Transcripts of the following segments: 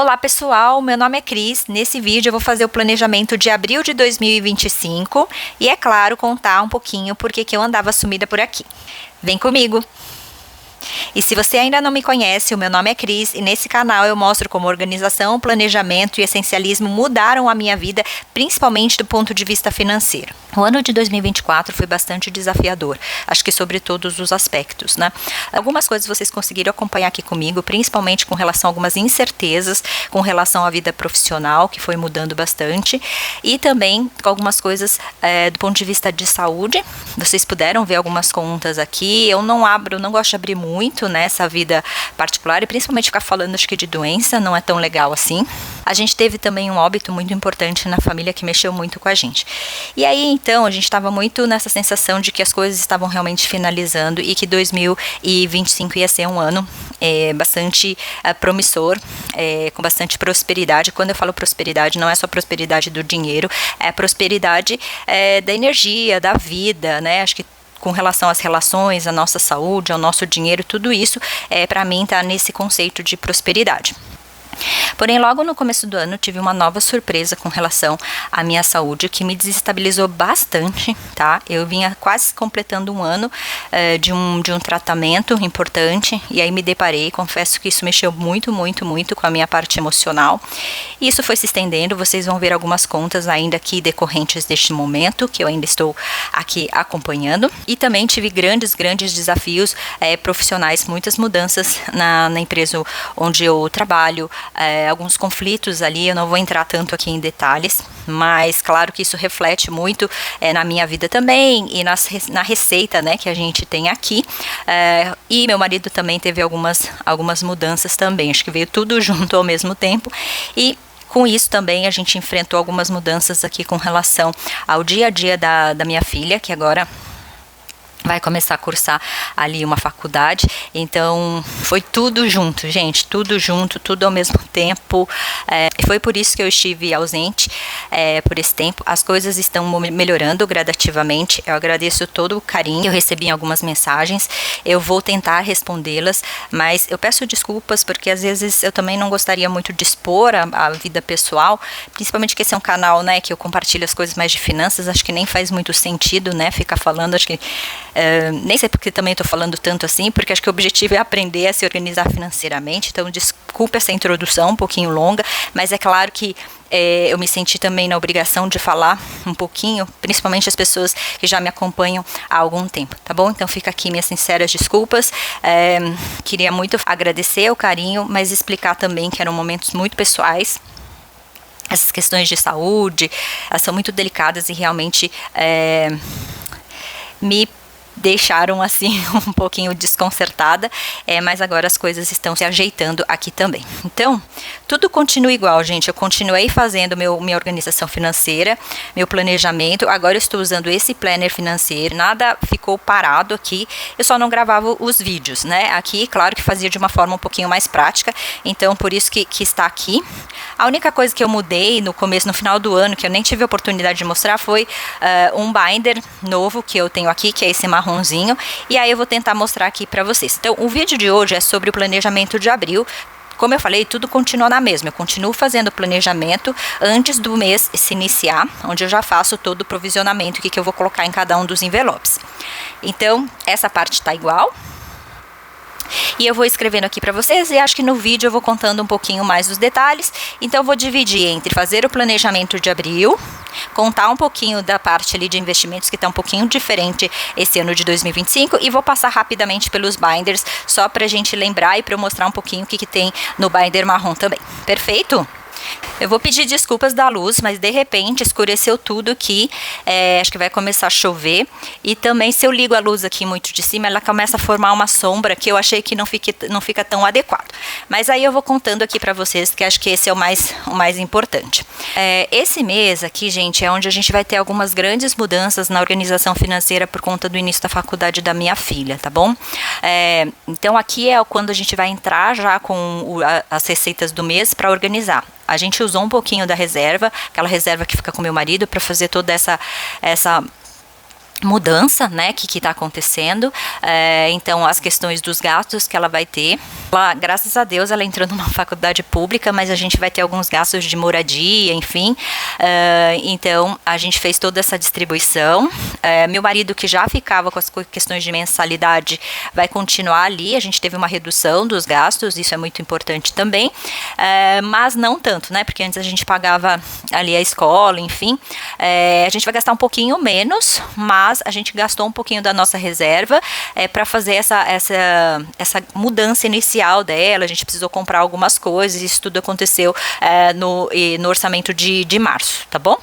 Olá pessoal, meu nome é Cris. Nesse vídeo eu vou fazer o planejamento de abril de 2025 e, é claro, contar um pouquinho porque que eu andava sumida por aqui. Vem comigo! E se você ainda não me conhece, o meu nome é Cris e nesse canal eu mostro como organização, planejamento e essencialismo mudaram a minha vida, principalmente do ponto de vista financeiro. O ano de 2024 foi bastante desafiador, acho que sobre todos os aspectos, né? Algumas coisas vocês conseguiram acompanhar aqui comigo, principalmente com relação a algumas incertezas, com relação à vida profissional, que foi mudando bastante, e também com algumas coisas do ponto de vista de saúde. Vocês puderam ver algumas contas aqui. Eu não gosto de abrir muito nessa vida particular e principalmente ficar falando, acho que de doença não é tão legal assim. A gente teve também um óbito muito importante na família que mexeu muito com a gente. E aí então a gente estava muito nessa sensação de que as coisas estavam realmente finalizando e que 2025 ia ser um ano bastante promissor, com bastante prosperidade. Quando eu falo prosperidade, não é só prosperidade do dinheiro, é prosperidade da energia, da vida, né? Acho que com relação às relações, à nossa saúde, ao nosso dinheiro, tudo isso, para mim, está nesse conceito de prosperidade. Porém, logo no começo do ano, tive uma nova surpresa com relação à minha saúde, que me desestabilizou bastante, tá? Eu vinha quase completando um ano de um tratamento importante, e aí me deparei, confesso que isso mexeu muito com a minha parte emocional. E isso foi se estendendo, vocês vão ver algumas contas ainda aqui decorrentes deste momento, que eu ainda estou aqui acompanhando. E também tive grandes desafios profissionais, muitas mudanças na empresa onde eu trabalho, alguns conflitos ali, eu não vou entrar tanto aqui em detalhes, mas claro que isso reflete muito na minha vida também e na receita, né, que a gente tem aqui, e meu marido também teve algumas mudanças também, acho que veio tudo junto ao mesmo tempo, e com isso também a gente enfrentou algumas mudanças aqui com relação ao dia a dia da minha filha, que agora vai começar a cursar ali uma faculdade, então foi tudo junto, gente, tudo junto, tudo ao mesmo tempo, e foi por isso que eu estive ausente por esse tempo. As coisas estão melhorando gradativamente, eu agradeço todo o carinho que eu recebi em algumas mensagens, eu vou tentar respondê-las, mas eu peço desculpas porque às vezes eu também não gostaria muito de expor a vida pessoal, principalmente que esse é um canal, né, que eu compartilho as coisas mais de finanças, acho que nem faz muito sentido, né, ficar falando, acho que nem sei porque também estou falando tanto assim, porque acho que o objetivo é aprender a se organizar financeiramente, então desculpa essa introdução um pouquinho longa, mas é claro que eu me senti também na obrigação de falar um pouquinho, principalmente as pessoas que já me acompanham há algum tempo, tá bom? Então fica aqui minhas sinceras desculpas, queria muito agradecer o carinho, mas explicar também que eram momentos muito pessoais. Essas questões de saúde, elas são muito delicadas e realmente me deixaram assim um pouquinho desconcertada, mas agora as coisas estão se ajeitando aqui também. Então, tudo continua igual, gente. Eu continuei fazendo minha organização financeira, meu planejamento. Agora eu estou usando esse planner financeiro. Nada ficou parado aqui. Eu só não gravava os vídeos, né? Aqui, claro que fazia de uma forma um pouquinho mais prática. Então, por isso que está aqui. A única coisa que eu mudei no final do ano, que eu nem tive a oportunidade de mostrar, foi um binder novo que eu tenho aqui, que é esse marronzinho, e aí eu vou tentar mostrar aqui para vocês. Então, o vídeo de hoje é sobre o planejamento de abril. Como eu falei, tudo continua na mesma. Eu continuo fazendo o planejamento antes do mês se iniciar, onde eu já faço todo o provisionamento, o que eu vou colocar em cada um dos envelopes. Então, essa parte está igual. E eu vou escrevendo aqui para vocês e acho que no vídeo eu vou contando um pouquinho mais os detalhes. Então eu vou dividir entre fazer o planejamento de abril, contar um pouquinho da parte ali de investimentos que está um pouquinho diferente esse ano de 2025 e vou passar rapidamente pelos binders só para a gente lembrar e para eu mostrar um pouquinho o que tem no binder marrom também. Perfeito? Eu vou pedir desculpas da luz, mas de repente escureceu tudo aqui, acho que vai começar a chover, e também se eu ligo a luz aqui muito de cima, ela começa a formar uma sombra que eu achei que não fica tão adequado. Mas aí eu vou contando aqui para vocês, que acho que esse é o mais importante. Esse mês aqui, gente, é onde a gente vai ter algumas grandes mudanças na organização financeira por conta do início da faculdade da minha filha, tá bom? Então aqui é quando a gente vai entrar já com as receitas do mês para organizar. A gente usou um pouquinho da reserva, aquela reserva que fica com meu marido, para fazer toda essa mudança, né, que está acontecendo, então as questões dos gastos que ela vai ter. Ela, graças a Deus, ela entrou numa faculdade pública, mas a gente vai ter alguns gastos de moradia, enfim, então a gente fez toda essa distribuição. Meu marido, que já ficava com as questões de mensalidade, vai continuar ali. A gente teve uma redução dos gastos, isso é muito importante também, mas não tanto, né, porque antes a gente pagava ali a escola, enfim, a gente vai gastar um pouquinho menos, mas a gente gastou um pouquinho da nossa reserva para fazer essa mudança inicial dela. A gente precisou comprar algumas coisas, isso tudo aconteceu no orçamento de março, tá bom?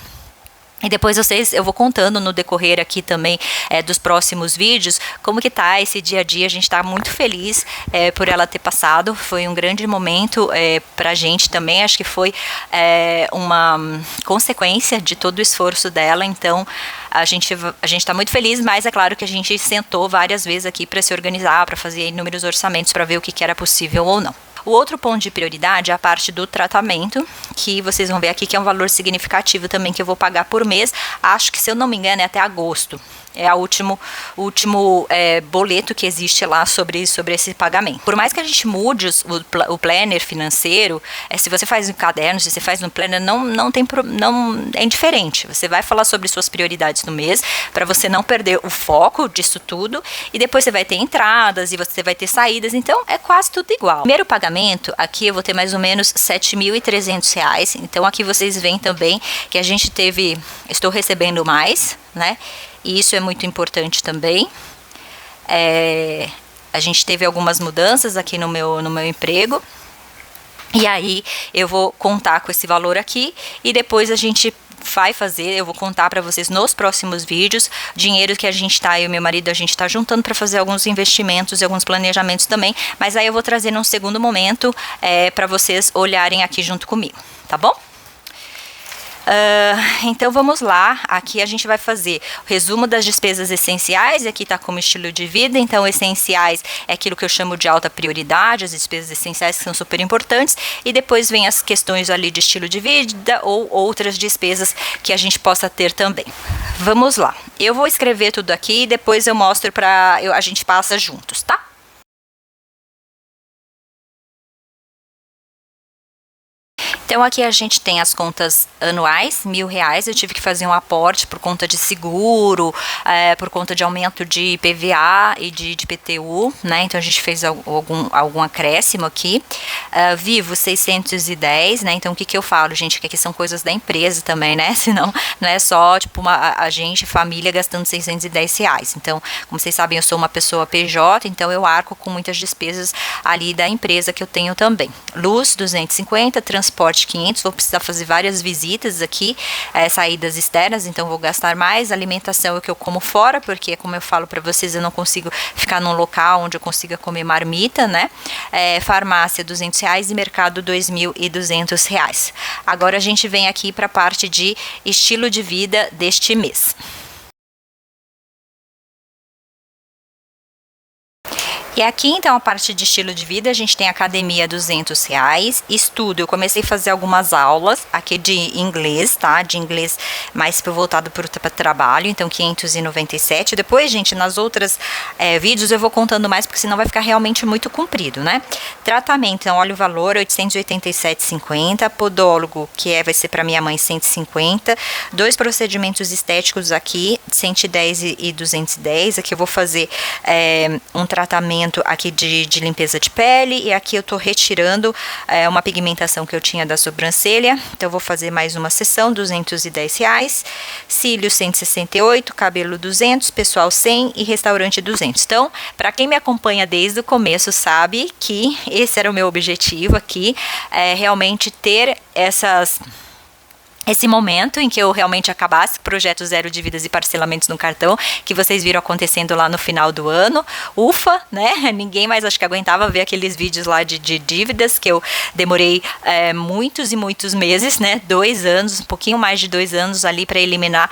E depois eu vou contando no decorrer aqui também dos próximos vídeos como que tá esse dia a dia. A gente tá muito feliz por ela ter passado, foi um grande momento pra gente também, acho que foi uma consequência de todo o esforço dela, então a gente tá muito feliz, mas é claro que a gente sentou várias vezes aqui para se organizar, para fazer inúmeros orçamentos, para ver o que era possível ou não. O outro ponto de prioridade é a parte do tratamento, que vocês vão ver aqui que é um valor significativo também que eu vou pagar por mês. Acho que, se eu não me engano, é até agosto. É o último boleto que existe lá sobre esse pagamento. Por mais que a gente mude o planner financeiro, se você faz um caderno, se você faz um planner, não é indiferente. Você vai falar sobre suas prioridades no mês, para você não perder o foco disso tudo, e depois você vai ter entradas e você vai ter saídas, então é quase tudo igual. Primeiro pagamento, aqui eu vou ter mais ou menos R$ 7.300, então aqui vocês veem também que a gente estou recebendo mais, né? E isso é muito importante também. A gente teve algumas mudanças aqui no meu emprego. E aí eu vou contar com esse valor aqui e depois a gente vai fazer, eu vou contar para vocês nos próximos vídeos, dinheiro que a gente tá, eu e meu marido, a gente tá juntando para fazer alguns investimentos e alguns planejamentos também, mas aí eu vou trazer num segundo momento para vocês olharem aqui junto comigo, tá bom? Então vamos lá, aqui a gente vai fazer o resumo das despesas essenciais, e aqui está como estilo de vida. Então essenciais é aquilo que eu chamo de alta prioridade, as despesas essenciais que são super importantes, e depois vem as questões ali de estilo de vida ou outras despesas que a gente possa ter também. Vamos lá, eu vou escrever tudo aqui e depois eu mostro a gente passa juntos, tá? Então aqui a gente tem as contas anuais, R$ 1.000, eu tive que fazer um aporte por conta de seguro, por conta de aumento de IPVA e de IPTU, né, então a gente fez algum acréscimo aqui. Vivo 610, né, então o que eu falo, gente, que aqui são coisas da empresa também, né, senão não é só tipo a gente, família, gastando R$ 610, então como vocês sabem eu sou uma pessoa PJ, então eu arco com muitas despesas ali da empresa que eu tenho também. Luz 250, transporte 500, vou precisar fazer várias visitas aqui, saídas externas, então vou gastar mais. Alimentação é o que eu como fora, porque como eu falo para vocês, eu não consigo ficar num local onde eu consiga comer marmita, né? Farmácia R$ 200 e mercado R$ 2.200. Agora a gente vem aqui para a parte de estilo de vida deste mês. E aqui, então, a parte de estilo de vida, a gente tem academia R$ 200, estudo, eu comecei a fazer algumas aulas aqui de inglês, tá? De inglês mais voltado para o trabalho, então 597. Depois, gente, nas outras vídeos eu vou contando mais, porque senão vai ficar realmente muito comprido, né? Tratamento, então, olha o valor, 887,50. Podólogo, que vai ser para minha mãe, 150. 2 procedimentos estéticos aqui, 110 e 210. Aqui eu vou fazer um tratamento aqui de limpeza de pele, e aqui eu tô retirando uma pigmentação que eu tinha da sobrancelha, então eu vou fazer mais uma sessão, R$ 210. Cílios 168, cabelo 200, pessoal 100 e restaurante 200. Então, para quem me acompanha desde o começo sabe que esse era o meu objetivo aqui, realmente ter esse momento em que eu realmente acabasse o projeto Zero Dívidas e Parcelamentos no Cartão, que vocês viram acontecendo lá no final do ano. Ufa, né? Ninguém mais acho que aguentava ver aqueles vídeos lá de dívidas, que eu demorei muitos e muitos meses, né? 2 anos, um pouquinho mais de 2 anos ali para eliminar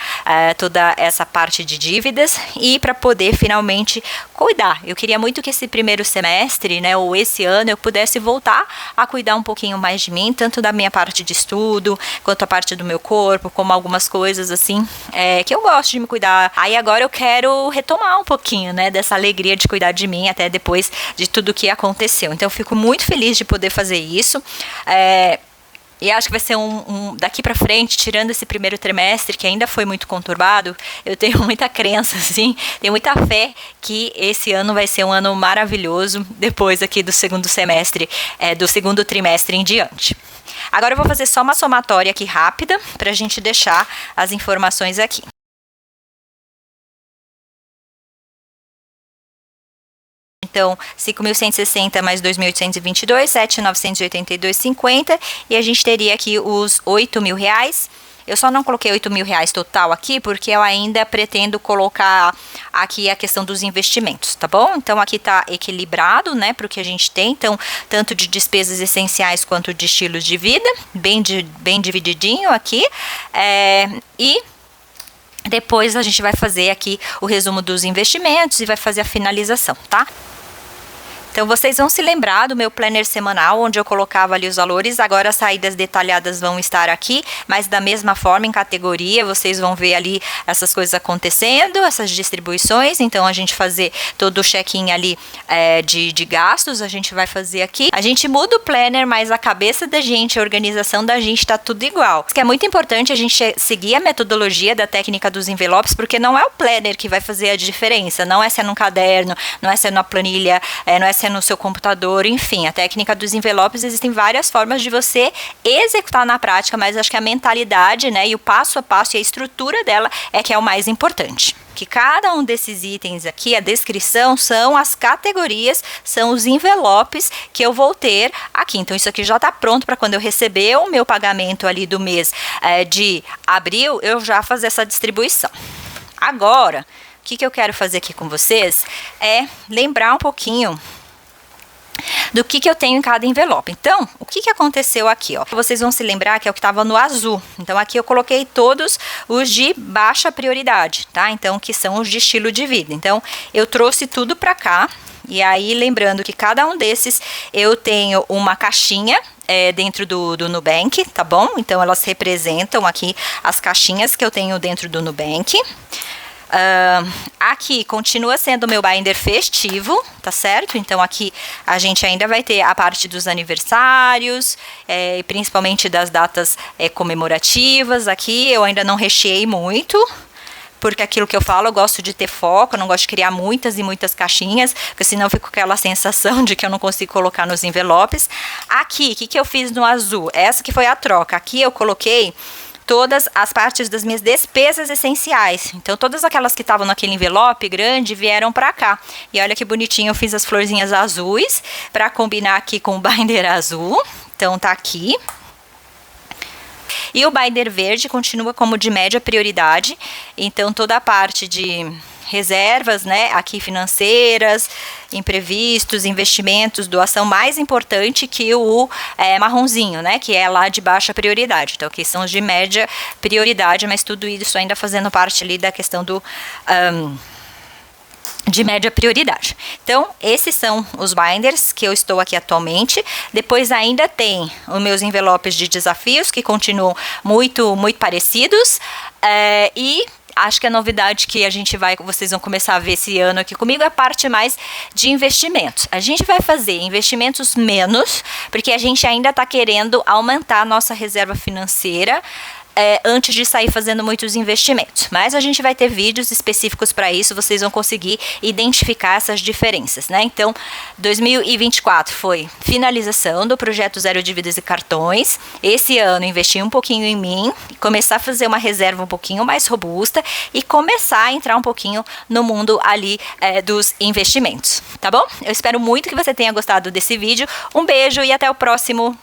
toda essa parte de dívidas e para poder finalmente cuidar. Eu queria muito que esse primeiro semestre, né, ou esse ano, eu pudesse voltar a cuidar um pouquinho mais de mim, tanto da minha parte de estudo, quanto a parte do do meu corpo, como algumas coisas assim, que eu gosto de me cuidar. Aí agora eu quero retomar um pouquinho, né, dessa alegria de cuidar de mim, até depois de tudo que aconteceu. Então eu fico muito feliz de poder fazer isso. E acho que vai ser daqui pra frente, tirando esse primeiro trimestre, que ainda foi muito conturbado, eu tenho muita crença, assim, tenho muita fé que esse ano vai ser um ano maravilhoso, depois aqui do segundo semestre, do segundo trimestre em diante. Agora eu vou fazer só uma somatória aqui rápida, pra gente deixar as informações aqui. Então, 5.160 mais 2.822, 7.982,50, e a gente teria aqui os R$8.000. Eu só não coloquei R$8.000 total aqui, porque eu ainda pretendo colocar aqui a questão dos investimentos, tá bom? Então, aqui tá equilibrado, né, para o que a gente tem, então, tanto de despesas essenciais quanto de estilos de vida, bem divididinho aqui, e depois a gente vai fazer aqui o resumo dos investimentos e vai fazer a finalização, tá? Então, vocês vão se lembrar do meu planner semanal, onde eu colocava ali os valores. Agora, as saídas detalhadas vão estar aqui, mas da mesma forma, em categoria, vocês vão ver ali essas coisas acontecendo, essas distribuições. Então, a gente fazer todo o check-in ali de gastos, a gente vai fazer aqui. A gente muda o planner, mas a cabeça da gente, a organização da gente tá tudo igual. Isso que é muito importante a gente seguir a metodologia da técnica dos envelopes, porque não é o planner que vai fazer a diferença. Não é se é num caderno, não é se é numa planilha, não é se é no seu computador, enfim, a técnica dos envelopes, existem várias formas de você executar na prática, mas acho que a mentalidade, né, e o passo a passo e a estrutura dela é que é o mais importante. Que cada um desses itens aqui, a descrição, são as categorias, são os envelopes que eu vou ter aqui. Então, isso aqui já está pronto para quando eu receber o meu pagamento ali do mês de abril, eu já fazer essa distribuição. Agora, o que eu quero fazer aqui com vocês é lembrar um pouquinho do que eu tenho em cada envelope. Então, o que aconteceu aqui, ó? Vocês vão se lembrar que é o que estava no azul. Então, aqui eu coloquei todos os de baixa prioridade, tá? Então, que são os de estilo de vida. Então, eu trouxe tudo para cá. E aí, lembrando que cada um desses eu tenho uma caixinha dentro do Nubank, tá bom? Então, elas representam aqui as caixinhas que eu tenho dentro do Nubank. Aqui continua sendo o meu binder festivo, tá certo? Então aqui a gente ainda vai ter a parte dos aniversários, e principalmente das datas comemorativas. Aqui eu ainda não recheei muito, porque aquilo que eu falo, eu gosto de ter foco, eu não gosto de criar muitas e muitas caixinhas, porque senão eu fico com aquela sensação de que eu não consigo colocar nos envelopes. Aqui, o que eu fiz no azul? Essa que foi a troca. Aqui eu coloquei todas as partes das minhas despesas essenciais. Então, todas aquelas que estavam naquele envelope grande vieram para cá. E olha que bonitinho, eu fiz as florzinhas azuis para combinar aqui com o binder azul. Então, tá aqui. E o binder verde continua como de média prioridade. Então, toda a parte de reservas, né, aqui financeiras, imprevistos, investimentos, doação, mais importante que o marronzinho, né, que é lá de baixa prioridade. Então, aqui são os de média prioridade, mas tudo isso ainda fazendo parte ali da questão do de média prioridade. Então, esses são os binders que eu estou aqui atualmente. Depois ainda tem os meus envelopes de desafios, que continuam muito parecidos, e acho que a novidade que vocês vão começar a ver esse ano aqui comigo é a parte mais de investimentos. A gente vai fazer investimentos menos, porque a gente ainda está querendo aumentar a nossa reserva financeira antes de sair fazendo muitos investimentos. Mas a gente vai ter vídeos específicos para isso, vocês vão conseguir identificar essas diferenças, né? Então, 2024 foi finalização do projeto Zero Dívidas e Cartões. Esse ano investi um pouquinho em mim, começar a fazer uma reserva um pouquinho mais robusta e começar a entrar um pouquinho no mundo ali dos investimentos, tá bom? Eu espero muito que você tenha gostado desse vídeo. Um beijo e até o próximo!